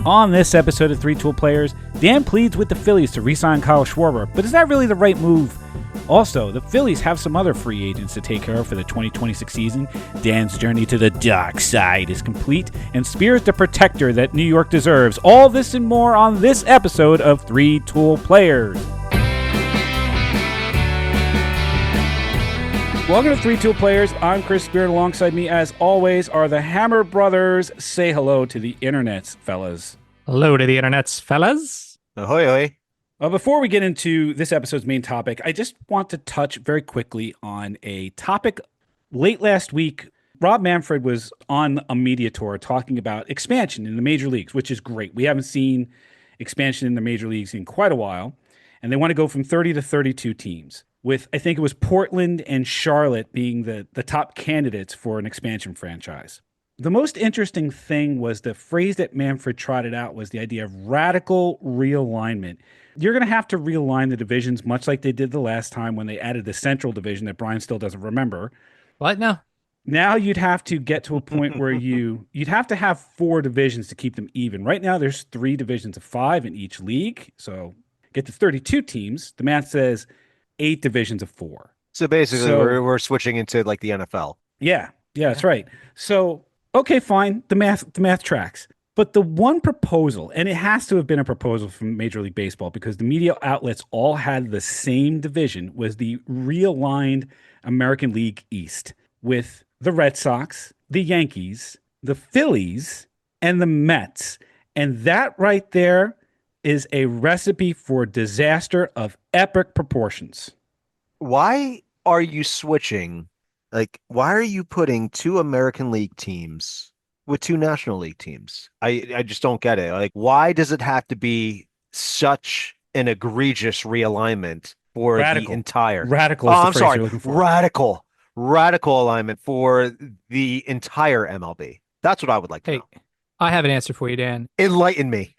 On this episode of 3 Tool Players, Dan pleads with the Phillies to re-sign Kyle Schwarber, but is that really the right move? Also, the Phillies have some other free agents to take care of for the 2026 season. Dan's journey to the dark side is complete, and Spears the protector that New York deserves. All this and more on this episode of 3 Tool Players. Welcome to 3 Tool Players. I'm Chris Spear. Alongside me, as always, are the Hammer Brothers. Say hello to the internets, fellas. Hello to the internets, fellas. Ahoy, ahoy. Before we get into this episode's main topic, I just want to touch very quickly on a topic. Late last week, Rob Manfred was on a media tour talking about expansion in the major leagues, which is great. We haven't seen expansion in the major leagues in quite a while, and they want to go from 30 to 32 teams, with I think it was Portland and Charlotte being the top candidates for an expansion franchise. The most interesting thing was the phrase that Manfred trotted out was the idea of radical realignment. You're going to have to realign the divisions much like they did the last time when they added the Central Division that Brian still doesn't remember. What? No. Now you'd have to get to a point where you'd have to have 4 divisions to keep them even. Right now there's 3 divisions of 5 in each league. So get to 32 teams. The math says 8 divisions of 4. So basically we're switching into like the NFL. Yeah, that's right. So okay, fine. The math tracks. But the one proposal, and it has to have been a proposal from Major League Baseball because the media outlets all had the same division, was the realigned American League East with the Red Sox, the Yankees, the Phillies, and the Mets. And that right there is a recipe for disaster of epic proportions. Why are you switching? Like, why are you putting 2 American League teams with 2 National League teams? I just don't get it. Like, why does it have to be such an egregious realignment for the entire radical? Is the phrase you're looking for. Radical alignment for the entire MLB. That's what I would like to know. I have an answer for you, Dan. Enlighten me.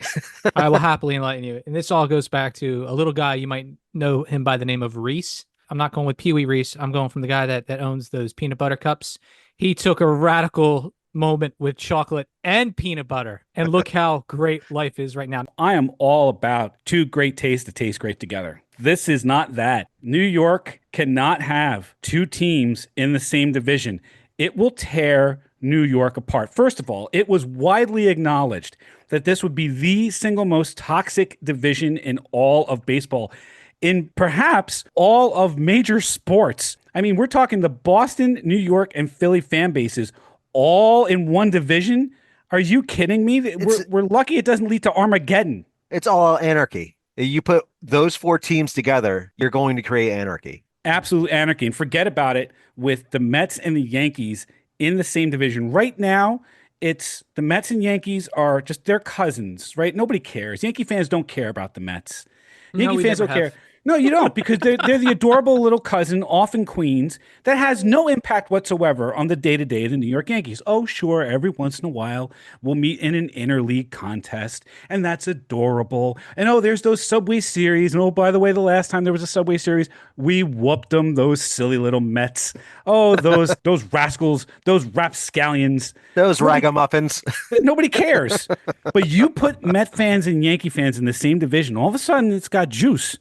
I will happily enlighten you. And this all goes back to a little guy. You might know him by the name of Reese. I'm not going with Pee Wee Reese. I'm going from the guy that owns those peanut butter cups. He took a radical moment with chocolate and peanut butter. And look how great life is right now. I am all about 2 great tastes that taste great together. This is not that. New York cannot have 2 teams in the same division. It will tear New York apart. First of all, it was widely acknowledged that this would be the single most toxic division in all of baseball, in perhaps all of major sports. I mean, we're talking the Boston, New York, and Philly fan bases all in one division. Are you kidding me? We're lucky it doesn't lead to Armageddon. It's all anarchy. You put those 4 teams together, you're going to create anarchy. Absolute anarchy. And forget about it with the Mets and the Yankees in the same division. Right now, it's the Mets and Yankees are just their cousins, right? Nobody cares. Yankee fans don't care about the Mets. Yankee fans don't care. No, you don't, because they're the adorable little cousin off in Queens that has no impact whatsoever on the day-to-day of the New York Yankees. Oh, sure, every once in a while we'll meet in an interleague contest, and that's adorable. And oh, there's those Subway Series. And oh, by the way, the last time there was a Subway Series, we whooped them, those silly little Mets. Oh, those rascals, those rapscallions. Those ragamuffins. Nobody cares. But you put Met fans and Yankee fans in the same division, all of a sudden it's got juice.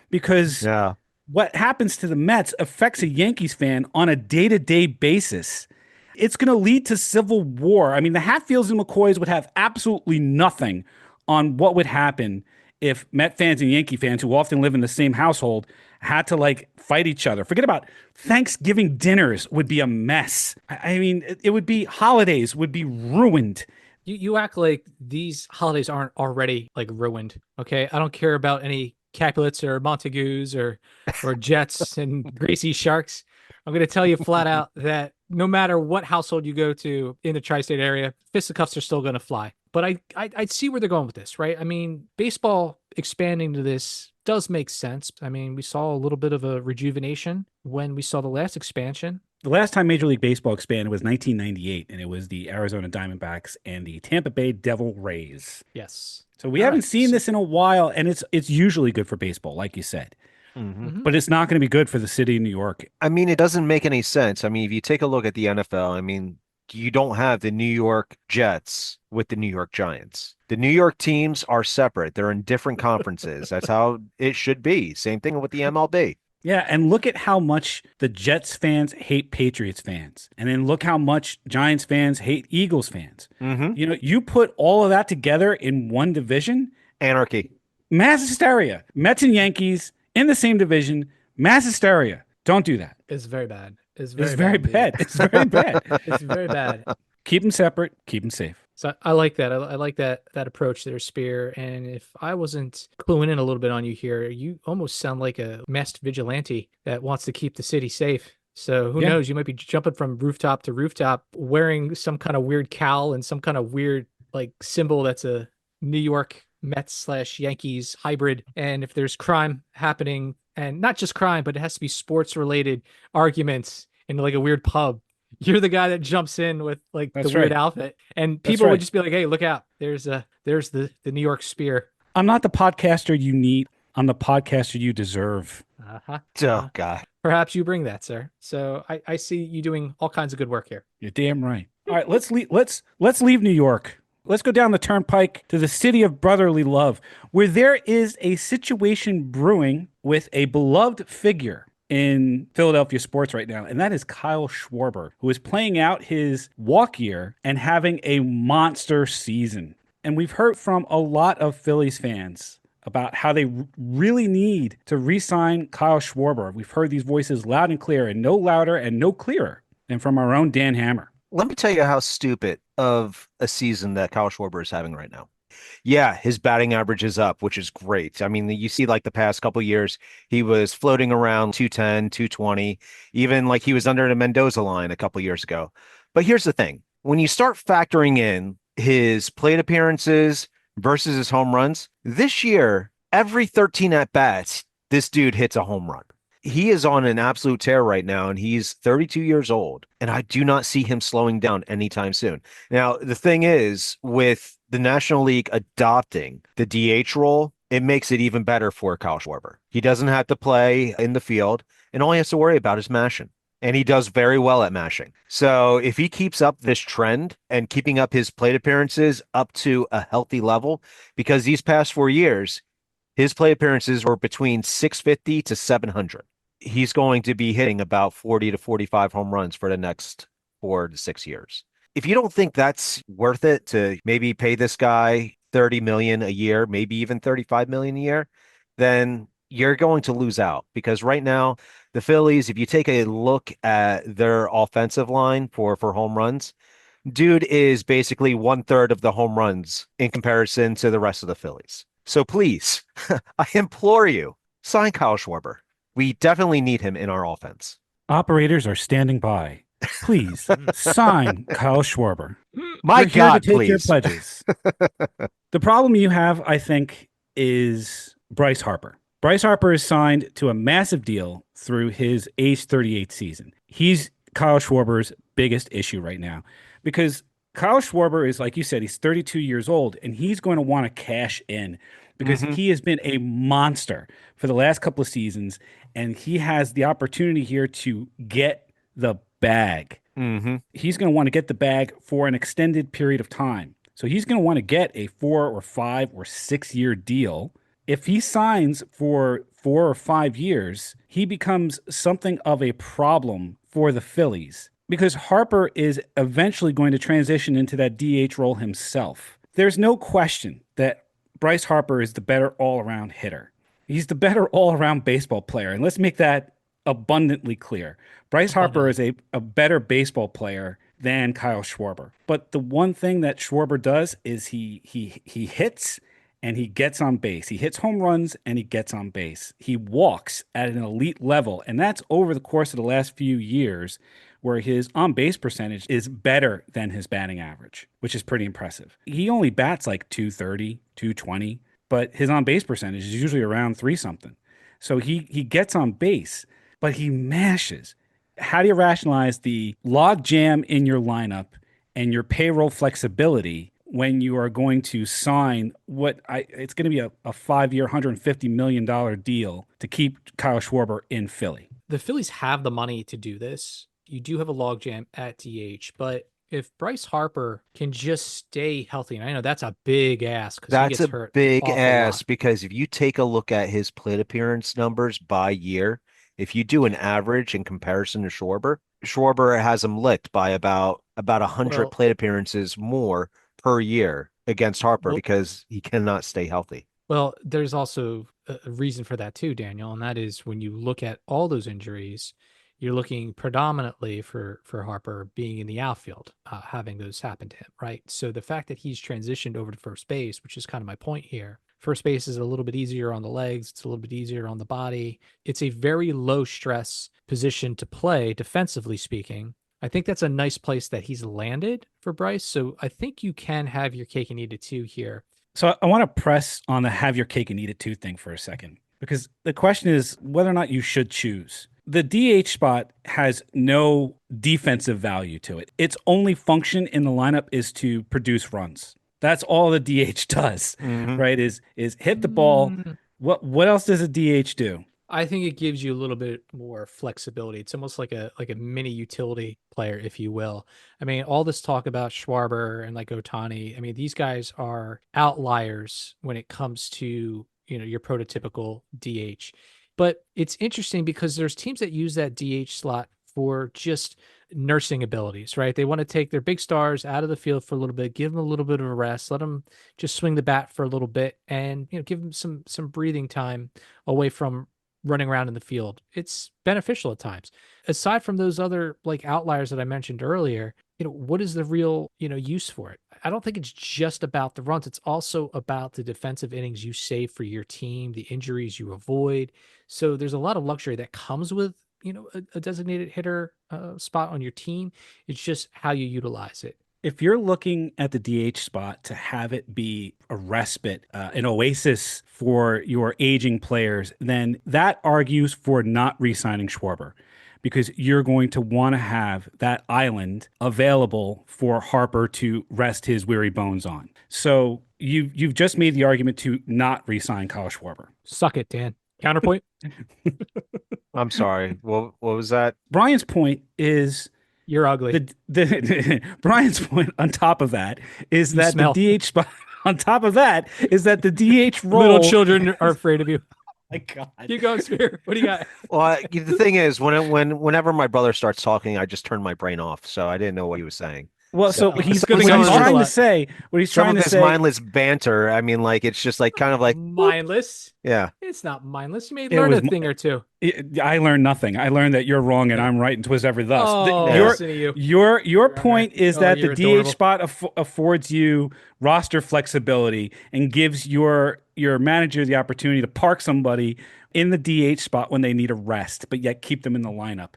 Because what happens to the Mets affects a Yankees fan on a day-to-day basis. It's going to lead to civil war. I mean, the Hatfields and McCoys would have absolutely nothing on what would happen if Met fans and Yankee fans, who often live in the same household, had to fight each other. Forget about Thanksgiving dinners would be a mess. I mean, it would be holidays would be ruined. You act like these holidays aren't already ruined. Okay, I don't care about any Capulets or Montagues or Jets and Gracie Sharks. I'm going to tell you flat out that no matter what household you go to in the tri-state area, fisticuffs are still going to fly. But I see where they're going with this, right? I mean, baseball expanding to this does make sense. I mean, we saw a little bit of a rejuvenation when we saw the last expansion. The last time Major League Baseball expanded was 1998, and it was the Arizona Diamondbacks and the Tampa Bay Devil Rays. Yes. So we haven't seen this in a while, and it's usually good for baseball, like you said. Mm-hmm. But it's not going to be good for the city of New York. I mean, it doesn't make any sense. I mean, if you take a look at the NFL, I mean, you don't have the New York Jets with the New York Giants. The New York teams are separate. They're in different conferences. That's how it should be. Same thing with the MLB. Yeah, and look at how much the Jets fans hate Patriots fans. And then look how much Giants fans hate Eagles fans. Mm-hmm. You know, you put all of that together in one division, Anarchy. mass hysteria. Mets and Yankees in the same division, mass hysteria. Don't do that. It's very bad. It's It's very very indeed. bad. It's very bad. It's very bad. Keep them separate, keep them safe. So I like that. I like that approach there, Spear. And if I wasn't cluing in a little bit on you here, you almost sound like a masked vigilante that wants to keep the city safe. So who Yeah. knows? You might be jumping from rooftop to rooftop wearing some kind of weird cowl and some kind of weird like symbol that's a New York Mets / Yankees hybrid. And if there's crime happening, and not just crime, but it has to be sports related arguments in like a weird pub, you're the guy that jumps in with like That's the weird right. outfit, and That's people right. would just be like, "Hey, look out! There's the New York Spear." I'm not the podcaster you need. I'm the podcaster you deserve. Uh-huh. Oh, God. Perhaps you bring that, sir. So I see you doing all kinds of good work here. You're damn right. All right, let's leave New York. Let's go down the turnpike to the city of brotherly love, where there is a situation brewing with a beloved figure in Philadelphia sports right now, and that is Kyle Schwarber, who is playing out his walk year and having a monster season. And we've heard from a lot of Phillies fans about how they really need to re-sign Kyle Schwarber. We've heard these voices loud and clear, and no louder and no clearer than from our own Dan Hammer. Let me tell you how stupid of a season that Kyle Schwarber is having right now. Yeah, his batting average is up, which is great. I mean, you see like the past couple of years, he was floating around 210, 220, even like he was under the Mendoza line a couple of years ago. But here's the thing. When you start factoring in his plate appearances versus his home runs, this year, every 13 at bats, this dude hits a home run. He is on an absolute tear right now, and he's 32 years old, and I do not see him slowing down anytime soon. Now, the thing is, with the National League adopting the DH role, it makes it even better for Kyle Schwarber. He doesn't have to play in the field, and all he has to worry about is mashing. And he does very well at mashing. So if he keeps up this trend and keeping up his plate appearances up to a healthy level, because these past 4 years, his plate appearances were between 650 to 700. He's going to be hitting about 40 to 45 home runs for the next 4 to 6 years. If you don't think that's worth it to maybe pay this guy 30 million a year, maybe even 35 million a year, then you're going to lose out, because right now the Phillies, if you take a look at their offensive line for home runs, dude is basically 1/3 of the home runs in comparison to the rest of the Phillies. So please, I implore you, sign Kyle Schwarber. We definitely need him in our offense. Operators are standing by. Please sign Kyle Schwarber. My We're here God, to take your please. pledges. The problem you have, I think, is Bryce Harper. Bryce Harper is signed to a massive deal through his age 38 season. He's Kyle Schwarber's biggest issue right now, because Kyle Schwarber is, like you said, he's 32 years old, and he's going to want to cash in because he has been a monster for the last couple of seasons, and he has the opportunity here to get the bag. He's going to want to get the bag for an extended period of time. So he's going to want to get a 4 or 5 or 6 year deal. If he signs for 4 or 5 years, he becomes something of a problem for the Phillies, because Harper is eventually going to transition into that DH role himself. There's no question that Bryce Harper is the better all-around hitter. He's the better all-around baseball player, and let's make that abundantly clear. Bryce Harper is a better baseball player than Kyle Schwarber. But the one thing that Schwarber does is he hits and he gets on base. He hits home runs and he gets on base. He walks at an elite level, and that's over the course of the last few years, where his on-base percentage is better than his batting average, which is pretty impressive. He only bats like 230, 220, but his on-base percentage is usually around 3-something. So he gets on base, but he mashes. How do you rationalize the log jam in your lineup and your payroll flexibility when you are going to sign it's going to be a 5-year, $150 million deal to keep Kyle Schwarber in Philly? The Phillies have the money to do this. You do have a logjam at DH, but if Bryce Harper can just stay healthy, and I know that's a big ask because he That's gets a hurt an big awful ass lot. because if you take a look at his plate appearance numbers by year, if you do an average in comparison to Schwarber, Schwarber has him licked by about 100 Well, plate appearances more per year against Harper well, because he cannot stay healthy. well, there's also a reason for that too, Daniel, and that is when you look at all those injuries, you're looking predominantly for Harper being in the outfield, having those happen to him, right? So the fact that he's transitioned over to first base, which is kind of my point here, first base is a little bit easier on the legs, it's a little bit easier on the body. It's a very low stress position to play, defensively speaking. I think that's a nice place that he's landed for Bryce. So I think you can have your cake and eat it too here. So I want to press on the have your cake and eat it too thing for a second, because the question is whether or not you should choose. The DH spot has no defensive value to it. Its only function in the lineup is to produce runs. That's all the DH does, Mhm. right? Is hit the ball. Mm, What else does a DH do? I think it gives you a little bit more flexibility. It's almost like a mini utility player, if you will. I mean, all this talk about Schwarber and like Otani, I mean, these guys are outliers when it comes to, your prototypical DH. But it's interesting because there's teams that use that DH slot for just nursing abilities, right? They want to take their big stars out of the field for a little bit, give them a little bit of a rest, let them just swing the bat for a little bit, and give them some breathing time away from running around in the field. It's beneficial at times. Aside from those other like outliers that I mentioned earlier, what is the real, use for it? I don't think it's just about the runs. It's also about the defensive innings you save for your team, the injuries you avoid. So there's a lot of luxury that comes with, a designated hitter spot on your team. It's just how you utilize it. If you're looking at the DH spot to have it be a respite, an oasis for your aging players, then that argues for not re-signing Schwarber, because you're going to want to have that island available for Harper to rest his weary bones on. So you've just made the argument to not re-sign Kyle Schwarber. Suck it, Dan. Counterpoint. I'm sorry. What was that? Brian's point is You're ugly. the Brian's point on top of that is You that smell. the DH spot on top of that is that the DH role. Little children are afraid of you. My God. Keep going, Spear. What do you got? Well, the thing is, whenever my brother starts talking, I just turn my brain off, so I didn't know what he was saying. Well, so So he's good what thing I he's talk a trying to lot. say. What he's some trying of to this say. mindless banter, I mean, like it's just like kind of like boop. Mindless. Yeah. It's not mindless. You may It learn was a thing or two. I learned nothing. I learned that you're wrong and Yeah. I'm right, and twist every thus. Oh, Yeah. listen to you. Your point is Oh, that the you're DH adorable. spot affords you roster flexibility and gives your manager the opportunity to park somebody in the DH spot when they need a rest, but yet keep them in the lineup.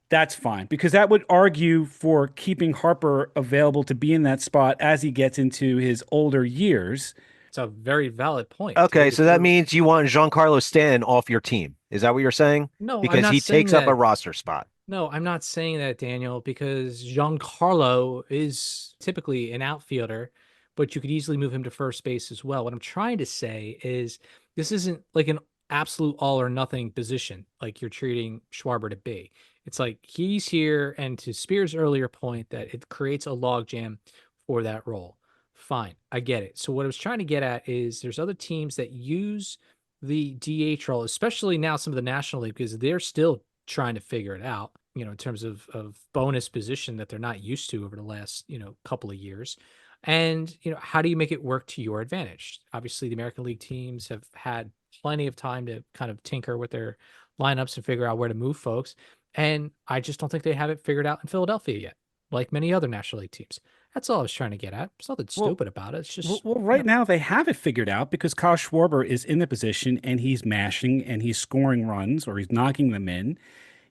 That's fine, because that would argue for keeping Harper available to be in that spot as he gets into his older years. It's a very valid point. Okay, Dude. so that means you want Giancarlo Stanton off your team. Is that what you're saying? No, I'm Because not he saying takes up a that. roster spot. No, I'm not saying that, Daniel, because Giancarlo is typically an outfielder, but you could easily move him to first base as well. What I'm trying to say is this isn't like an absolute all or nothing position like you're treating Schwarber to be. It's like he's here, and to Spears' earlier point, that it creates a logjam for that role. Fine, I get it. So what I was trying to get at is there's other teams that use the DH role, especially now some of the National League, because they're still trying to figure it out, in terms of bonus position that they're not used to over the last, couple of years. And, how do you make it work to your advantage? Obviously, the American League teams have had plenty of time to kind of tinker with their lineups and figure out where to move folks. And I just don't think they have it figured out in Philadelphia yet, like many other National League teams. That's all I was trying to get at. There's nothing stupid about it. It's just Right now they have it figured out because Kyle Schwarber is in the position and he's mashing and he's scoring runs or he's knocking them in.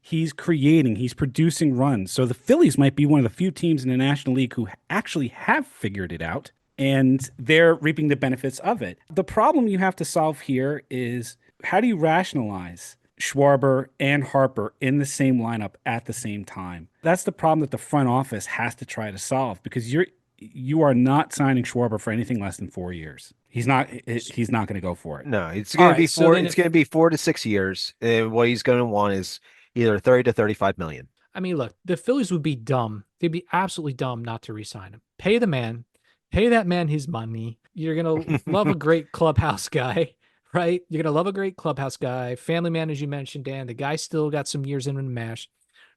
He's creating, he's producing runs. So the Phillies might be one of the few teams in the National League who actually have figured it out, and they're reaping the benefits of it. The problem you have to solve here is how do you rationalize Schwarber and Harper in the same lineup at the same time? That's the problem that the front office has to try to solve, because you are not signing Schwarber for anything less than 4 years. He's not going to go for it. No, it's All going to right, be so four. then It's going to be 4 to 6 years. What he's going to want is either 30 to 35 million. I mean, look, the Phillies would be dumb. They'd be absolutely dumb not to re-sign him. Pay the man, pay that man his money. You're gonna love a great clubhouse guy, right? You're gonna love a great clubhouse guy, family man, as you mentioned, Dan. The guy still got some years in the mash.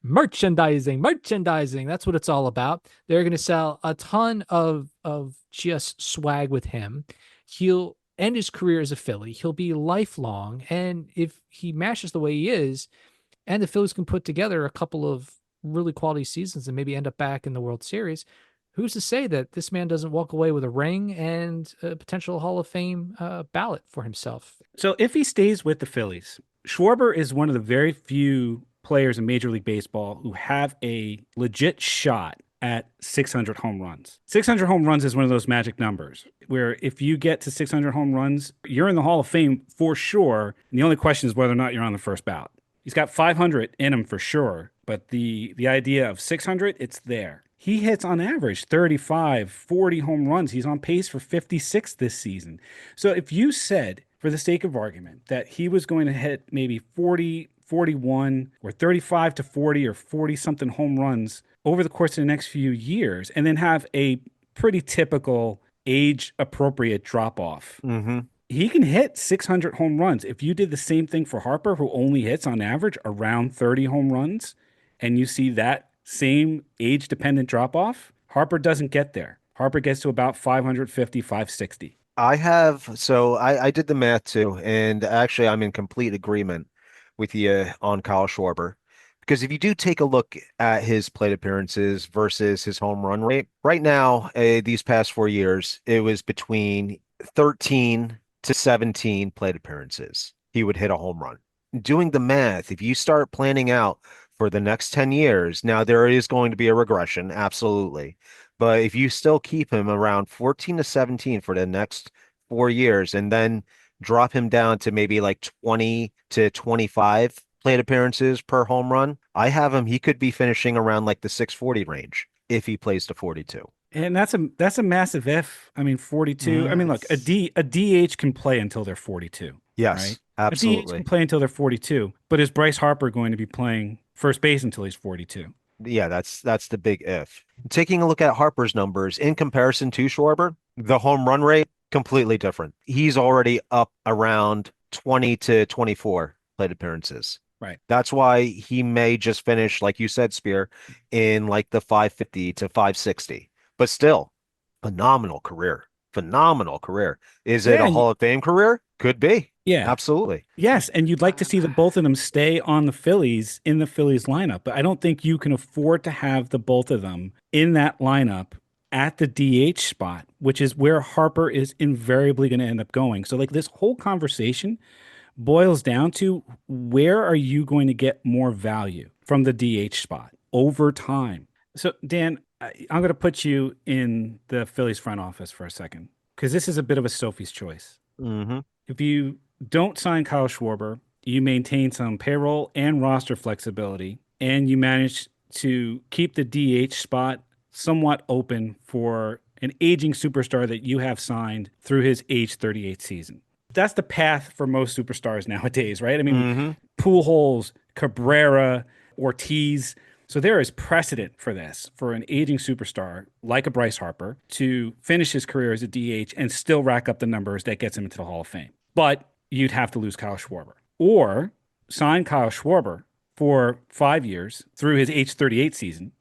Merchandising, merchandising. That's what it's all about. They're gonna sell a ton of just swag with him. He'll end his career as a Philly. He'll be lifelong, and if he mashes the way he is, and the Phillies can put together a couple of really quality seasons and maybe end up back in the World Series, who's to say that this man doesn't walk away with a ring and a potential Hall of Fame ballot for himself? So if he stays with the Phillies, Schwarber is one of the very few players in Major League Baseball who have a legit shot at 600 home runs. 600 home runs is one of those magic numbers where if you get to 600 home runs, you're in the Hall of Fame for sure. And the only question is whether or not you're on the first ballot. He's got 500 in him for sure, but the idea of 600, it's there. He hits on average 35, 40 home runs. He's on pace for 56 this season. So if you said, for the sake of argument, that he was going to hit maybe 40, 41, or 35 to 40 or 40 something home runs over the course of the next few years, and then have a pretty typical age appropriate drop off, he can hit 600 home runs. If you did the same thing for Harper, who only hits on average around 30 home runs, and you see that same age dependent drop off, Harper doesn't get there. Harper gets to about 550, 560. I did the math too, and actually I'm in complete agreement with you on Kyle Schwarber. Because if you do take a look at his plate appearances versus his home run rate, right now, these past 4 years, it was between 13 to 17 plate appearances. He would hit a home run. Doing the math, if you start planning out for the next 10 years, now there is going to be a regression, absolutely. But if you still keep him around 14 to 17 for the next 4 years and then drop him down to maybe like 20 to 25 plate appearances per home run, I have him. He could be finishing around like the 640 range if he plays to 42. And that's a massive if. I mean, 42. I mean, look, a DH can play until they're 42. Yes, right? A DH absolutely. can play until they're 42. But is Bryce Harper going to be playing first base until he's 42? Yeah, that's the big if. Taking a look at Harper's numbers in comparison to Schwarber, the home run rate completely different. He's already up around 20 to 24 plate appearances. Right. That's why he may just finish, like you said, Spear, in like the 550 to 560. But still, phenomenal career. Phenomenal career. Is it Yeah, a Hall of Fame career? Could be. yeah. Absolutely. Yes, and you'd like to see the both of them stay on the Phillies in the Phillies lineup, but I don't think you can afford to have the both of them in that lineup at the DH spot, which is where Harper is invariably going to end up going. So like this whole conversation boils down to where are you going to get more value from the DH spot over time? So Dan, I'm going to put you in the Phillies front office for a second because this is a bit of a Sophie's choice. Mm-hmm. If you don't sign Kyle Schwarber, you maintain some payroll and roster flexibility, and you manage to keep the DH spot somewhat open for an aging superstar that you have signed through his age 38 season. That's the path for most superstars nowadays, right? I mean, Pujols, Cabrera, Ortiz. So there is precedent for this, for an aging superstar like a Bryce Harper to finish his career as a DH and still rack up the numbers that gets him into the Hall of Fame. But you'd have to lose Kyle Schwarber or sign Kyle Schwarber for 5 years through his age 38 season.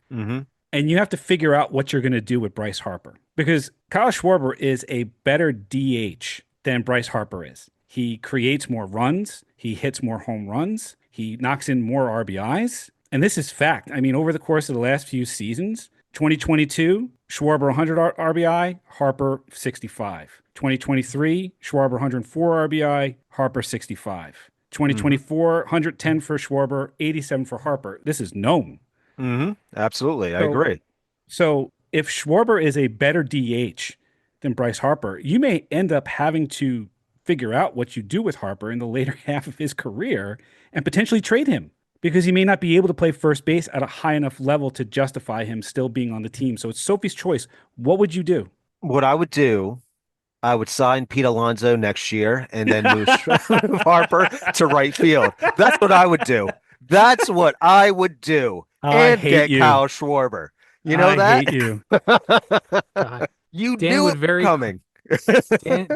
And you have to figure out what you're going to do with Bryce Harper because Kyle Schwarber is a better DH than Bryce Harper is. He creates more runs. He hits more home runs. He knocks in more RBIs. And this is fact. I mean, over the course of the last few seasons, 2022, Schwarber 100 RBI, Harper 65. 2023, Schwarber 104 RBI, Harper 65. 2024, 110 for Schwarber, 87 for Harper. This is known. Absolutely. I agree. So if Schwarber is a better DH than Bryce Harper, you may end up having to figure out what you do with Harper in the later half of his career and potentially trade him because he may not be able to play first base at a high enough level to justify him still being on the team. So it's Sophie's choice. What would you do? What I would do, I would sign Pete Alonso next year and then move Harper to right field. That's what I would do. That's what I would do. I and hate get you. Kyle Schwarber. You know I that? hate you. God, You Dan knew would it was coming. Dan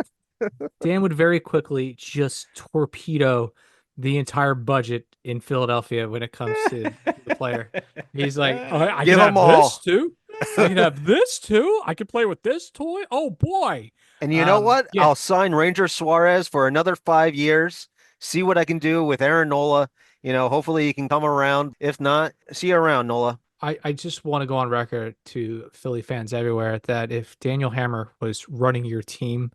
Dan would very quickly just torpedo the entire budget in Philadelphia when it comes to the player. He's like, oh, I Give can them have this all. too. I can have this too. I can play with this toy. Oh boy. And you know what? Yeah. I'll sign Ranger Suarez for another 5 years. See what I can do with Aaron Nola. Hopefully he can come around. If not, see you around, Nola. I just want to go on record to Philly fans everywhere that if Daniel Hammer was running your team,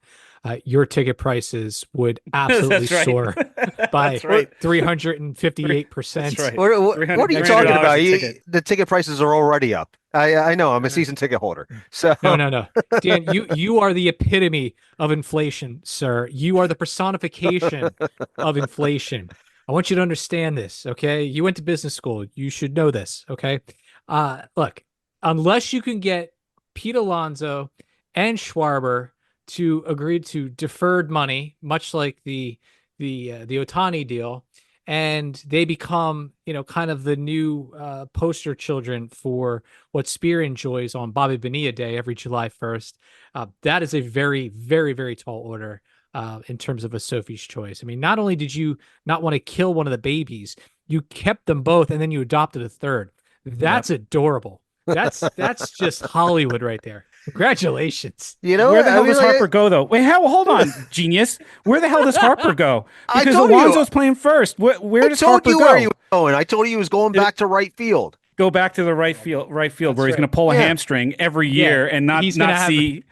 your ticket prices would absolutely That's right. soar by That's right. 358%. That's right. What are you $300 talking about? a ticket. The ticket prices are already up. I know. I'm a season ticket holder. So No. Dan, you are the epitome of inflation, sir. You are the personification of inflation. I want you to understand this, okay? You went to business school. You should know this, okay? Look, unless you can get Pete Alonso and Schwarber to agree to deferred money, much like the Otani deal, and they become, kind of the new poster children for what Spear enjoys on Bobby Bonilla Day every July 1st. That is a very, very, very tall order in terms of a Sophie's choice. I mean, not only did you not want to kill one of the babies, you kept them both and then you adopted a third. That's adorable. That's just Hollywood right there. Congratulations. Where the hell does Harper like, go, though? Wait, hold on, genius. Where the hell does Harper go? I Because told you. Alonso's playing first. Where does told Harper you go? where he was going. I told you he was going back to right field. Go back to the right field where he's That's going to right. pull a Yeah. hamstring every year and not he's gonna not have see.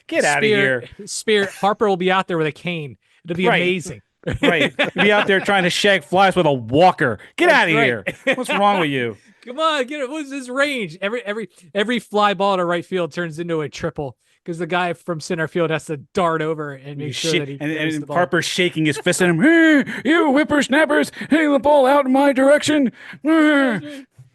Get out of here. Spear Harper will be out there with a cane. It'll be Right. amazing. Right. Be out there trying to shag flies with a walker. Get That's out of here. right. What's wrong with you? Come on, get it. What's his range? Every fly ball to right field turns into a triple because the guy from center field has to dart over and make sure that he throws the and ball. Harper's shaking his fist at him. Hey, you whippersnappers, hitting the ball out in my direction.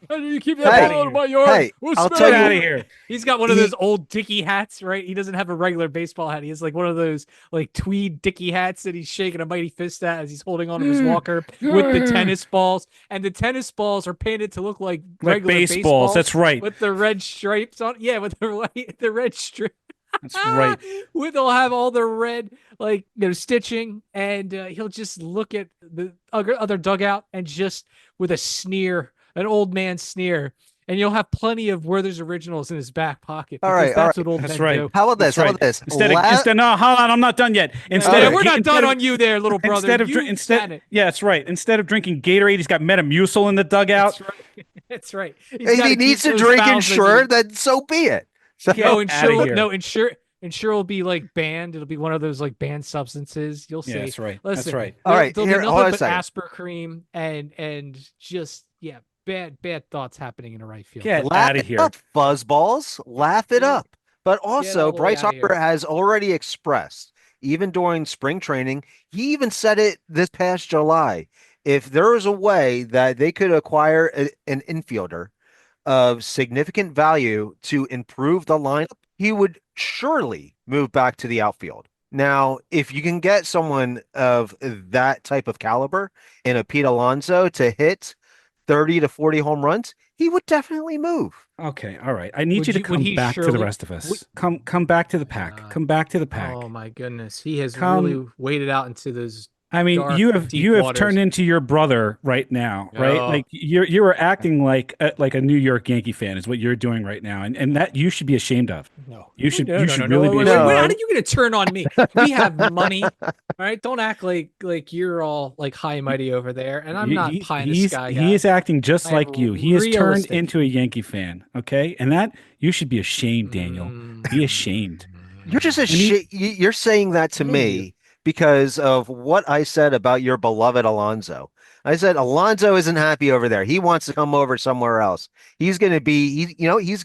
How do you keep that ball out of my yard? Hey, I'll tell Get you. out of here. He's got one of those old Dickie hats, right? He doesn't have a regular baseball hat. He has like one of those like tweed Dickie hats that he's shaking a mighty fist at as he's holding on to his walker with the tennis balls. And the tennis balls are painted to look like regular baseballs. That's right. With the red stripes on. Yeah, with the red strip. That's right. They'll have all the red, stitching, and he'll just look at the other dugout and just with a sneer, an old man sneer, and you'll have plenty of Werther's Originals in his back pocket. All right, that's what old That's men right. do. How about this? That's How about this? Instead, no, hold on, I'm not done yet. We're not done on you there, little brother. Yeah, that's right. Instead of drinking Gatorade, he's got Metamucil in the dugout. That's right. If he needs to drink Ensure, then so be it. So, Ensure will be like banned. It'll be one of those like banned substances. You'll see. Yeah, that's right. Listen, that's right. All right, there'll here, be hold on nothing a but second. aspartame and just bad thoughts happening in the right field. Get Laugh out of it here. up, fuzzballs. Laugh it up. But also, all the way Bryce outta Harper here. has already expressed, even during spring training, he even said it this past July. If there was a way that they could acquire an infielder of significant value to improve the lineup, he would surely move back to the outfield. Now, if you can get someone of that type of caliber in a Pete Alonso to hit 30 to 40 home runs, he would definitely move. Okay, all right. I need you to would come he back to the surely- rest of us. Come back to the pack. Come back to the pack. Oh my goodness, he has Come- really waded out into those. I mean, dark, you have deep waters. turned into your brother right now, right? Oh. Like you are acting like a New York Yankee fan is what you're doing right now, and that you should be ashamed of. No, You should no, you no, should no, really wait, be. wait, No. wait, how are you going to turn on me? We have money, all right? Don't act like you're all like high and mighty over there, and I'm not pie in the sky. He is acting just I am like you. He has turned realistic. into a Yankee fan, okay? And that you should be ashamed, Daniel. Be ashamed. You're just you're saying that to me because of what I said about your beloved Alonso. I said Alonso isn't happy over there. He wants to come over somewhere else. He's going to be, he's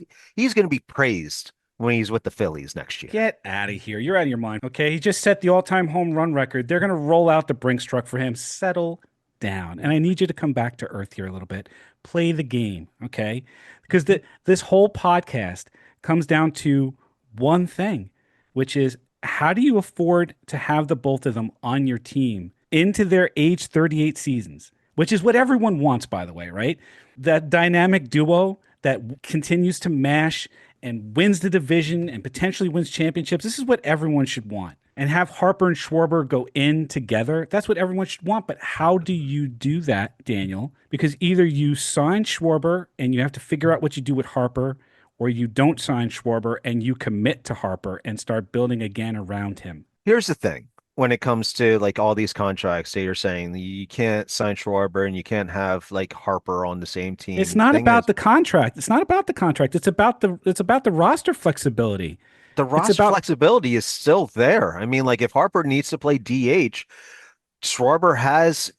going to be praised when he's with the Phillies next year. Get out of here. You're out of your mind. Okay. He just set the all-time home run record. They're going to roll out the Brinks truck for him. Settle down. And I need you to come back to earth here a little bit. Play the game. Okay. Because this whole podcast comes down to one thing, which is how do you afford to have the both of them on your team into their age 38 seasons? which is what everyone wants, by the way, right? That dynamic duo that continues to mash and wins the division and potentially wins championships. This is what everyone should want. And have Harper and Schwarber go in together. That's what everyone should want. But how do you do that, Daniel? Because either you sign Schwarber and you have to figure out what you do with Harper, or you don't sign Schwarber and you commit to Harper and start building again around him. Here's the thing. When it comes to like all these contracts that you're saying, you can't sign Schwarber and you can't have like Harper on the same It's team. not Thing about is, the contract. It's not about the contract. It's about the roster flexibility. the It's roster about flexibility is still there. I mean, like if Harper needs to play DH, Schwarber has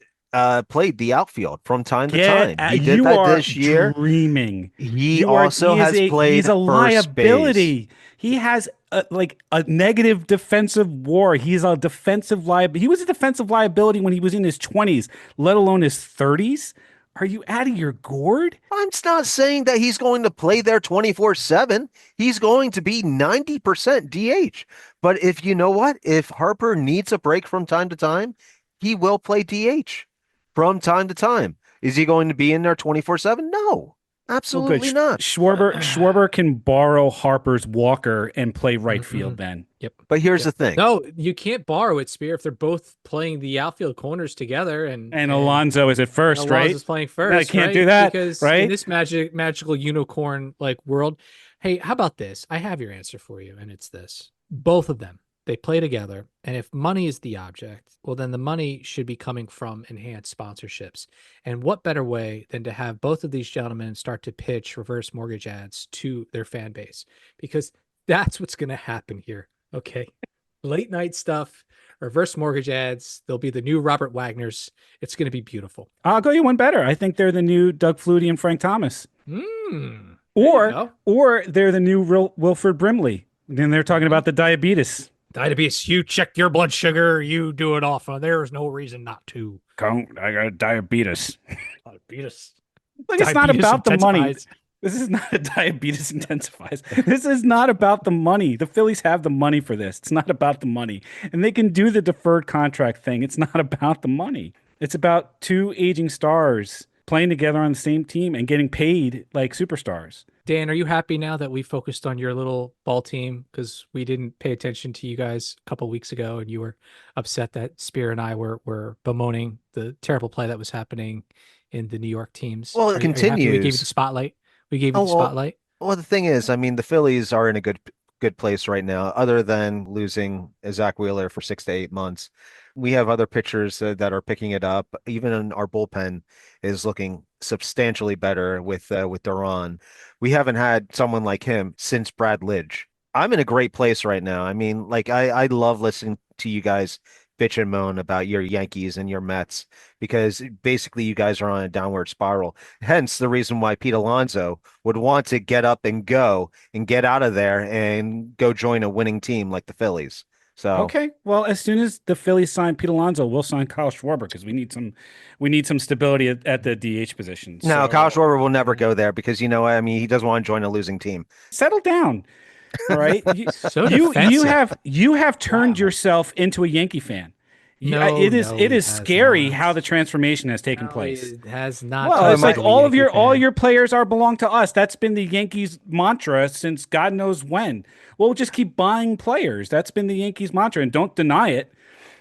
played the outfield from time to time. He did you that are this year. dreaming. He also has He's played a first base. liability. He has a negative defensive WAR. He's a defensive liability. He was a defensive liability when he was in his 20s, let alone his 30s. Are you out of your gourd? I'm not saying that he's going to play there 24/7. He's going to be 90% DH. But if you know what, if Harper needs a break from time to time, he will play DH from time to time. Is he going to be in there 24/7? No, Well, good. absolutely not. Schwarber can borrow Harper's Walker and play right field Mhm. then. Yep. But here's Yep. the thing. No, you can't borrow it, Spear, if they're both playing the outfield corners together And Alonso is at first, Alonso right? is playing No, I first, can't do right? that, Because in right? this magical unicorn like world, hey, how about this? I have your answer for you, and it's this. Both of them, they play together, and if money is the object, well, then the money should be coming from enhanced sponsorships. And what better way than to have both of these gentlemen start to pitch reverse mortgage ads to their fan base? Because that's what's going to happen here. Okay. Late night stuff, reverse mortgage ads. They'll be the new Robert Wagner's. It's going to be beautiful. I'll go you one better. I think they're the new Doug Flutie and Frank Thomas. There you Or go. or they're the new Wilford Brimley. Then they're talking about the diabetes. Diabetes, you check your blood sugar, you do it often. There's no reason not to. I got diabetes. Diabetes. Look, it's not Diabetes about the money. intensifies. This is not a diabetes intensifies. This is not about the money. The Phillies have the money for this. It's not about the money. And they can do the deferred contract thing. It's not about the money. It's about two aging stars playing together on the same team and getting paid like superstars. Dan, are you happy now that we focused on your little ball team? Because we didn't pay attention to you guys a couple weeks ago, and you were upset that Spear and I were bemoaning the terrible play that was happening in the New York teams. Well, it Are you happy we gave you the continues. spotlight? We gave you Oh, the spotlight. well, the thing is, I mean, the Phillies are in a good place right now, other than losing Zach Wheeler for 6 to 8 months. We have other pitchers that are picking it up. Even in our bullpen is looking substantially better with Duran. We haven't had someone like him since Brad Lidge. I'm in a great place right now. I mean, like I love listening to you guys bitch and moan about your Yankees and your Mets because basically you guys are on a downward spiral. Hence the reason why Pete Alonso would want to get up and go and get out of there and go join a winning team like the Phillies. So Okay. Well, as soon as the Phillies sign Pete Alonso, we'll sign Kyle Schwarber because we need some stability at the DH position. no, Kyle So Schwarber will never go there because you know what? I mean, he doesn't want to join a losing team. settle down. All right. You So you you defensive. have you have turned Wow. yourself into a Yankee fan. No, It is no, it he is has scary not. how the transformation has taken No, place. it has not Well, Oh, turned it's my, like into a Yankee all fan. your players are belong to us. That's been the Yankees mantra since God knows when. We'll just keep buying players. That's been the Yankees mantra, and don't deny it.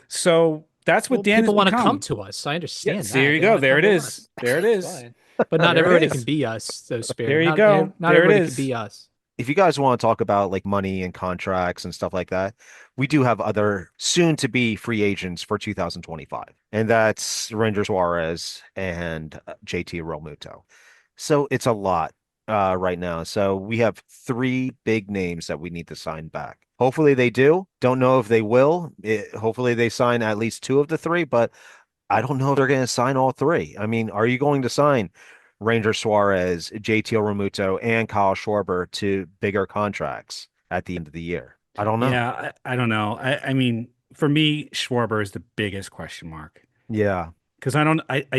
So that's what Well, Dan has people want to come become. to us. I understand Yes, there that. you They go. want to There come it to is. us. There it It's is. fine. But not There it everybody can is. be us, though, Spirit. There you go. Not There it everybody can is. be us. if you guys want to talk about like money and contracts and stuff like that, we do have other soon to be free agents for 2025, and that's Ranger Suarez and JT Realmuto. So it's a lot right now. So we have three big names that we need to sign back. Hopefully they do. Don't know if they will. Hopefully they sign at least two of the three, but I don't know if they're going to sign all three. I mean, are you going to sign Ranger Suarez, JT Realmuto, and Kyle Schwarber to bigger contracts at the end of the year? I don't know. Yeah, I don't know. I mean, for me, Schwarber is the biggest question mark Yeah. because I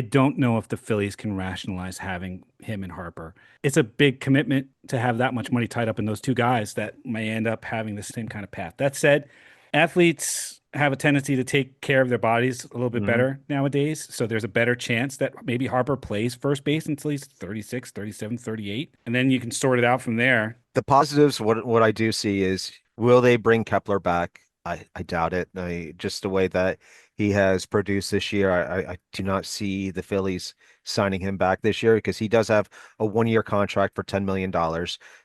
don't know if the Phillies can rationalize having him and Harper. It's a big commitment to have that much money tied up in those two guys that may end up having the same kind of path. That said, Athletes have a tendency to take care of their bodies a little bit Mhm. better nowadays. So there's a better chance that maybe Harper plays first base until he's 36, 37, 38. And then you can sort it out from there. The positives, what I do see is, will they bring Kepler back? I doubt it. Just the way that he has produced this year, I do not see the Phillies signing him back this year because he does have a 1 year contract for $10 million.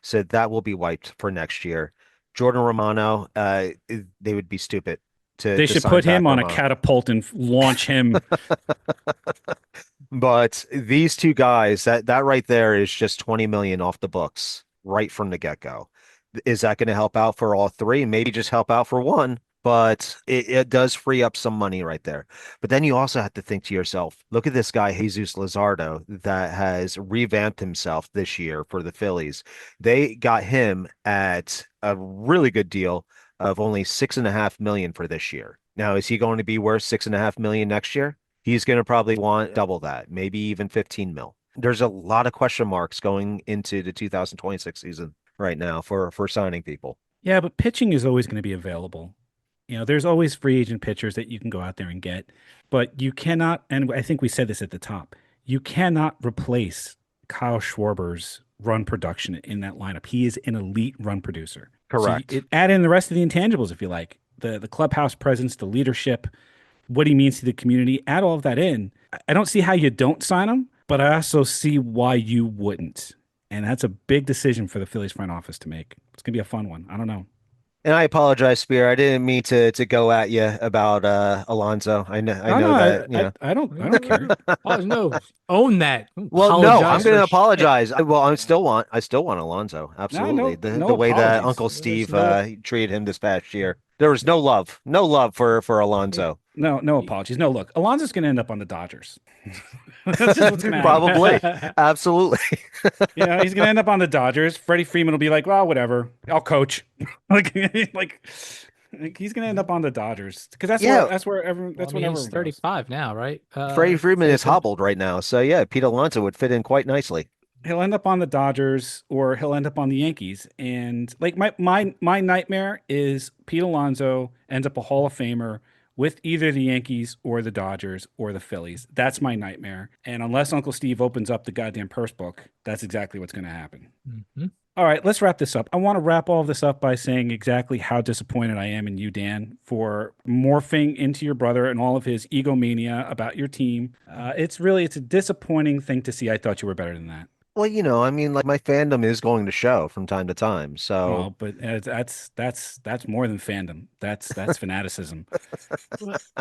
So that will be wiped for next year. Jordan Romano, they would be stupid They to should sign put him back on a Romano. catapult and launch him. But these two guys, that right there is just 20 million off the books right from the get-go. Is that going to help out for all three? Maybe just help out for one, but it does free up some money right there. But then you also have to think to yourself, look at this guy, Jesus Luzardo, that has revamped himself this year for the Phillies. They got him at a really good deal of only 6.5 million for this year. Now, is he going to be worth 6.5 million next year? He's going to probably want double that, maybe even 15 mil. There's a lot of question marks going into the 2026 season right now for signing people. Yeah, but pitching is always going to be available. There's always free agent pitchers that you can go out there and get, but you cannot, and I think we said this at the top, you cannot replace Kyle Schwarber's run production in that lineup. He is an elite run producer. Correct. So add in the rest of the intangibles if you like, the clubhouse presence, the leadership, what he means to the community, add all of that in. I don't see how you don't sign him, but I also see why you wouldn't. And that's a big decision for the Phillies front office to make. It's going to be a fun one. I don't know. And I apologize, Spear. I didn't mean to go at you about Alonso. I know that, I don't care. Oh no, own that. Well, no, I'm Apologize going to for apologize. Well, I still want Alonso. Absolutely. No The way that apologies. Uncle There's Steve no- treated him this past year. There was no love for Alonso. No apologies. No, look, Alonso's going to end up on the Dodgers. That's just what's going to happen. Probably. Absolutely. He's going to end up on the Dodgers. Freddie Freeman will be like, well, whatever. I'll coach. like he's going to end up on the Dodgers because that's where everyone. That's Well, what he's 35 now, right? Freddie Freeman is 32? hobbled right now. So yeah, Pete Alonso would fit in quite nicely. He'll end up on the Dodgers or he'll end up on the Yankees. And like my nightmare is Pete Alonso ends up a Hall of Famer with either the Yankees or the Dodgers or the Phillies. That's my nightmare. And unless Uncle Steve opens up the goddamn purse book, that's exactly what's going to happen. Mm-hmm. All right, let's wrap this up. I want to wrap all of this up by saying exactly how disappointed I am in you, Dan, for morphing into your brother and all of his egomania about your team. It's a disappointing thing to see. I thought you were better than that. Well, I mean, like my fandom is going to show from time to time. So Well, but that's more than fandom. That's fanaticism.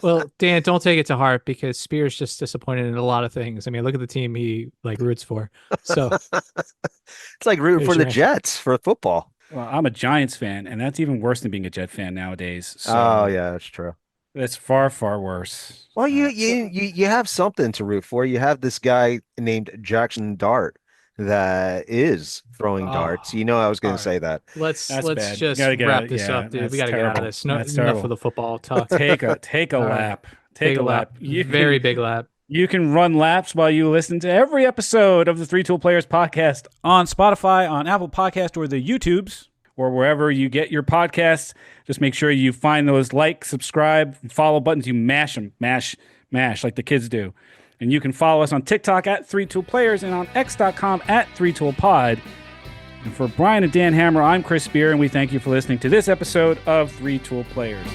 Well, Dan, don't take it to heart because Spear's just disappointed in a lot of things. I mean, look at the team he roots for. So it's like rooting for the Jets for football. Well, I'm a Giants fan, and that's even worse than being a Jet fan nowadays. So Oh yeah, that's true. that's far, far worse. Well, you have something to root for. You have this guy named Jackson Dart that is throwing darts. I was going all to say that. let's bad. just Gotta get wrap it. this Yeah, up, dude. that's We got to get out of terrible. this. No, That's enough terrible. of the football talk. Take a All right. lap. Take a lap. Very big lap. You can run laps while you listen to every episode of the Three Tool Players podcast on Spotify, on Apple Podcast, or the YouTubes, or wherever you get your podcasts. Just make sure you find those like, subscribe, and follow buttons. You mash them, mash like the kids do. And you can follow us on TikTok at 3toolplayers and on x.com at 3toolpod. And for Brian and Dan Hammer, I'm Chris Spear, and we thank you for listening to this episode of 3 Tool Players.